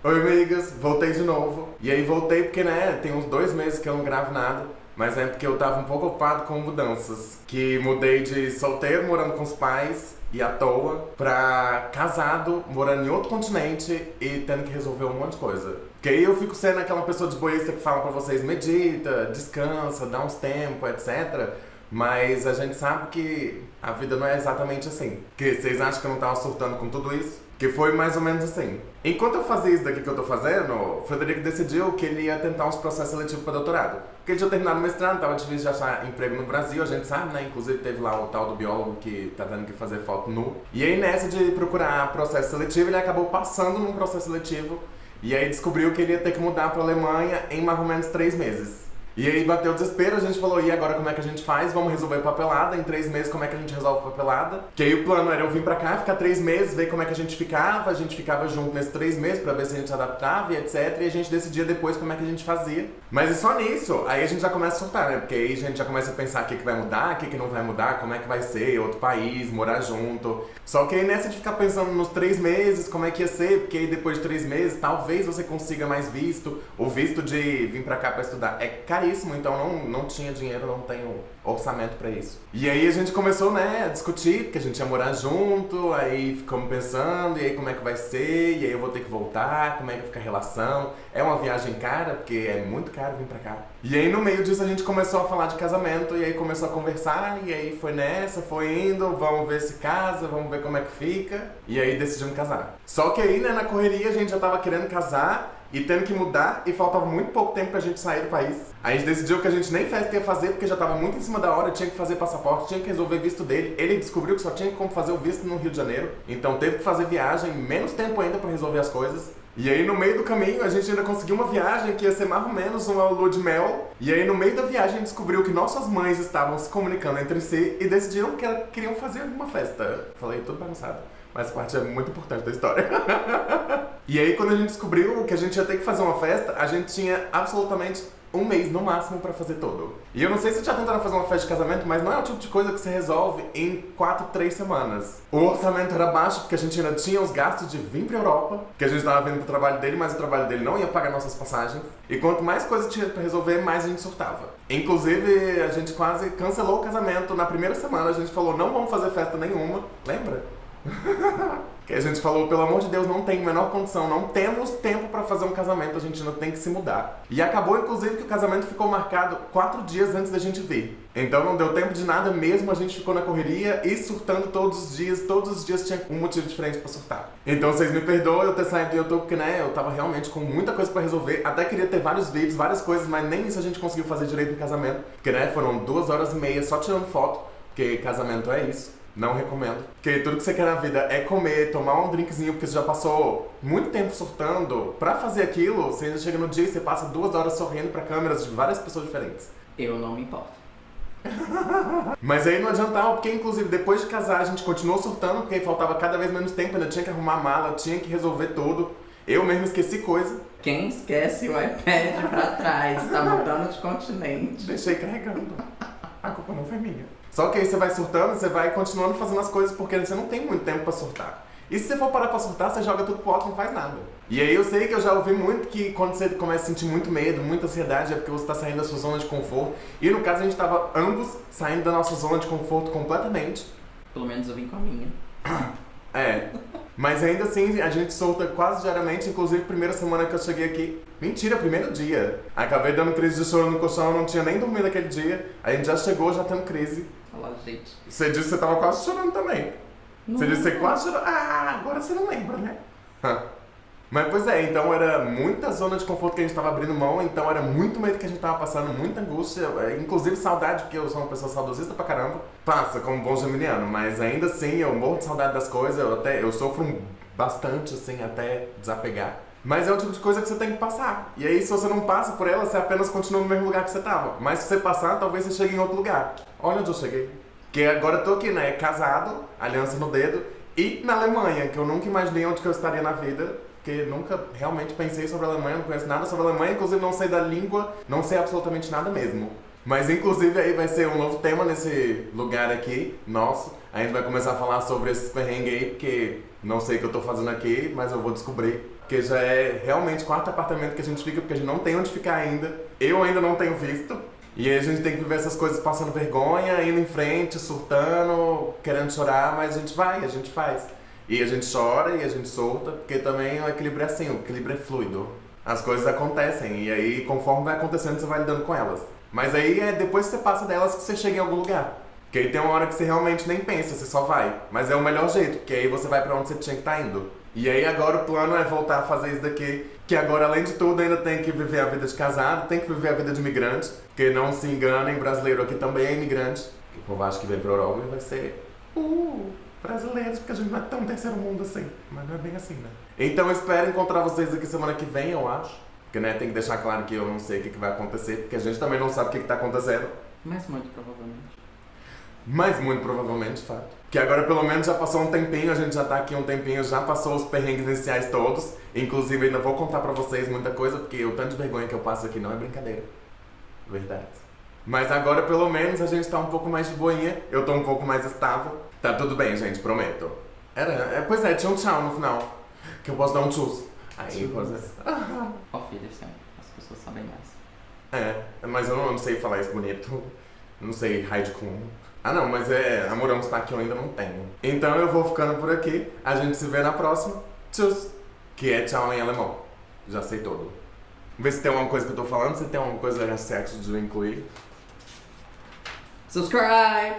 Oi, amigas, voltei de novo. E aí voltei porque, né, tem uns 2 meses que eu não gravo nada. Mas é porque eu tava um pouco ocupado com mudanças. Que mudei de solteiro, morando com os pais e à toa, pra casado, morando em outro continente e tendo que resolver um monte de coisa. Porque aí eu fico sendo aquela pessoa de boísta que fala pra vocês, medita, descansa, dá uns tempos, etc. Mas a gente sabe que a vida não é exatamente assim. Que vocês acham que eu não tava surtando com tudo isso? Que foi mais ou menos assim. Enquanto eu fazia isso daqui que eu tô fazendo, o Frederico decidiu que ele ia tentar uns processos seletivos para doutorado. Porque ele tinha terminado o mestrado, tava difícil de achar emprego no Brasil, a gente sabe, né? Inclusive teve lá o tal do biólogo que tá tendo que fazer foto nu. E aí nessa de procurar processo seletivo, ele acabou passando num processo seletivo. E aí descobriu que ele ia ter que mudar pra Alemanha em mais ou menos 3 meses. E aí bateu o desespero, a gente falou, e agora como é que a gente faz? Vamos resolver papelada, em 3 meses como é que a gente resolve papelada? Que aí o plano era eu vir pra cá, ficar 3 meses, ver como é que a gente ficava junto nesses 3 meses pra ver se a gente se adaptava e etc. E a gente decidia depois como é que a gente fazia. Mas e só nisso, aí a gente já começa a surtar, né? Porque aí a gente já começa a pensar o que vai mudar, o que não vai mudar, como é que vai ser, outro país, morar junto. Só que aí nessa de ficar pensando nos 3 meses, como é que ia ser, porque aí depois de 3 meses, talvez você consiga mais visto. O visto de vir pra cá pra estudar é caríssimo, então não tinha dinheiro, não tenho orçamento pra isso. E aí a gente começou, né, a discutir, porque a gente ia morar junto, aí ficamos pensando, e aí como é que vai ser, e aí eu vou ter que voltar, como é que fica a relação. É uma viagem cara, porque é muito caro vir pra cá. E aí no meio disso a gente começou a falar de casamento, e aí começou a conversar, e aí foi nessa, foi indo, vamos ver se casa, vamos ver como é que fica, e aí decidimos casar. Só que aí, né, na correria a gente já tava querendo casar, e tendo que mudar, e faltava muito pouco tempo pra gente sair do país. A gente decidiu que a gente nem festa ia fazer, porque já tava muito em cima da hora, tinha que fazer passaporte, tinha que resolver visto dele. Ele descobriu que só tinha como fazer o visto no Rio de Janeiro, então teve que fazer viagem, menos tempo ainda pra resolver as coisas. E aí no meio do caminho a gente ainda conseguiu uma viagem que ia ser mais ou menos uma lua de mel. E aí no meio da viagem a gente descobriu que nossas mães estavam se comunicando entre si e decidiram que queriam fazer uma festa. Falei tudo bagunçado, mas essa parte é muito importante da história. E aí quando a gente descobriu que a gente ia ter que fazer uma festa, a gente tinha absolutamente 1 mês no máximo pra fazer tudo. E eu não sei se já tentaram fazer uma festa de casamento, mas não é o tipo de coisa que você resolve em 4, 3 semanas. O orçamento era baixo porque a gente ainda tinha os gastos de vir pra Europa, que a gente tava vindo pro trabalho dele, mas o trabalho dele não ia pagar nossas passagens. E quanto mais coisa tinha pra resolver, mais a gente surtava. Inclusive, a gente quase cancelou o casamento na primeira semana. A gente falou, não vamos fazer festa nenhuma. Lembra? Que a gente falou, pelo amor de Deus, não tem a menor condição, não temos tempo pra fazer um casamento, a gente ainda tem que se mudar. E acabou, inclusive, que o casamento ficou marcado 4 dias antes da gente vir. Então não deu tempo de nada mesmo, a gente ficou na correria e surtando todos os dias tinha um motivo diferente pra surtar. Então vocês me perdoem eu ter saído do YouTube, porque, né, eu tava realmente com muita coisa pra resolver, até queria ter vários vídeos, várias coisas, mas nem isso a gente conseguiu fazer direito no casamento, porque, né, foram 2 horas e meia só tirando foto, porque casamento é isso. Não recomendo. Porque tudo que você quer na vida é comer, tomar um drinkzinho, porque você já passou muito tempo surtando. Pra fazer aquilo, você ainda chega no dia e você passa 2 horas sorrindo pra câmeras de várias pessoas diferentes. Eu não me importo. Mas aí não adiantava, porque inclusive depois de casar a gente continuou surtando, porque faltava cada vez menos tempo, ainda tinha que arrumar mala, tinha que resolver tudo. Eu mesmo esqueci coisa. Quem esquece o iPad pra trás, tá mudando de continente. Deixei carregando. A culpa não foi minha. Só que aí você vai surtando, você vai continuando fazendo as coisas porque você não tem muito tempo pra surtar. E se você for parar pra surtar, você joga tudo pro alto e não faz nada. E aí eu sei que eu já ouvi muito que quando você começa a sentir muito medo, muita ansiedade, é porque você tá saindo da sua zona de conforto. E no caso a gente tava ambos saindo da nossa zona de conforto completamente. Pelo menos eu vim com a minha. É. Mas ainda assim, a gente solta quase diariamente, inclusive primeira semana que eu cheguei aqui. Mentira, primeiro dia. Acabei dando crise de choro no colchão, não tinha nem dormido aquele dia. A gente já chegou, já tendo crise. Fala, gente. Você disse que você tava quase chorando também. Não, Você disse que você quase chorou. Ah, agora você não lembra, né? Mas pois é, então era muita zona de conforto que a gente tava abrindo mão, então era muito medo que a gente tava passando, muita angústia, inclusive saudade, porque eu sou uma pessoa saudosista pra caramba. Passa como bom geminiano, mas ainda assim eu morro de saudade das coisas, eu sofro bastante assim até desapegar. Mas é o tipo de coisa que você tem que passar. E aí se você não passa por ela, você apenas continua no mesmo lugar que você tava. Mas se você passar, talvez você chegue em outro lugar. Olha onde eu cheguei. Que agora eu tô aqui, né, casado, aliança no dedo, e na Alemanha, que eu nunca imaginei onde que eu estaria na vida. Porque nunca realmente pensei sobre a Alemanha, não conheço nada sobre a Alemanha, inclusive não sei da língua, não sei absolutamente nada mesmo. Mas inclusive aí vai ser um novo tema nesse lugar aqui, nosso. A gente vai começar a falar sobre esses perrengues aí, porque não sei o que eu tô fazendo aqui, mas eu vou descobrir que já é realmente o quarto apartamento que a gente fica, porque a gente não tem onde ficar ainda. Eu ainda não tenho visto. E aí a gente tem que viver essas coisas passando vergonha, indo em frente, surtando, querendo chorar, mas a gente vai, a gente faz. E a gente chora e a gente solta, porque também o equilíbrio é assim, o equilíbrio é fluido. As coisas acontecem, e aí conforme vai acontecendo, você vai lidando com elas. Mas aí é depois que você passa delas que você chega em algum lugar. Porque aí tem uma hora que você realmente nem pensa, você só vai. Mas é o melhor jeito, porque aí você vai pra onde você tinha que estar indo. E aí agora o plano é voltar a fazer isso daqui, que agora além de tudo ainda tem que viver a vida de casado, tem que viver a vida de imigrante, porque não se enganem, brasileiro aqui também é imigrante. O povo acha que vem pra Europa e vai ser brasileiros, porque a gente não é tão terceiro mundo assim, mas não é bem assim, né? Então eu espero encontrar vocês aqui semana que vem, eu acho. Porque né, tem que deixar claro que eu não sei o que vai acontecer, porque a gente também não sabe o que tá acontecendo. Mas muito provavelmente. Mas muito provavelmente, de fato. Que agora pelo menos já passou um tempinho, a gente já tá aqui um tempinho, já passou os perrengues iniciais todos. Inclusive ainda vou contar pra vocês muita coisa, porque o tanto de vergonha que eu passo aqui não é brincadeira. Verdade. Mas agora pelo menos a gente tá um pouco mais de boinha, eu tô um pouco mais estável. Tá tudo bem, gente, prometo. Pois é, tinha um tchau no final. Que eu posso dar um tchus. Aí, pois é. Ó, filha, sempre. As pessoas sabem mais. Mas eu não sei falar isso bonito. Não sei, raid com. Ah não, mas amorão sotaque eu ainda não tenho. Então eu vou ficando por aqui. A gente se vê na próxima. Tchus! Que é tchau em alemão. Já sei todo. Vamos ver se tem alguma coisa que eu tô falando, se tem alguma coisa certa de incluir. Subscribe!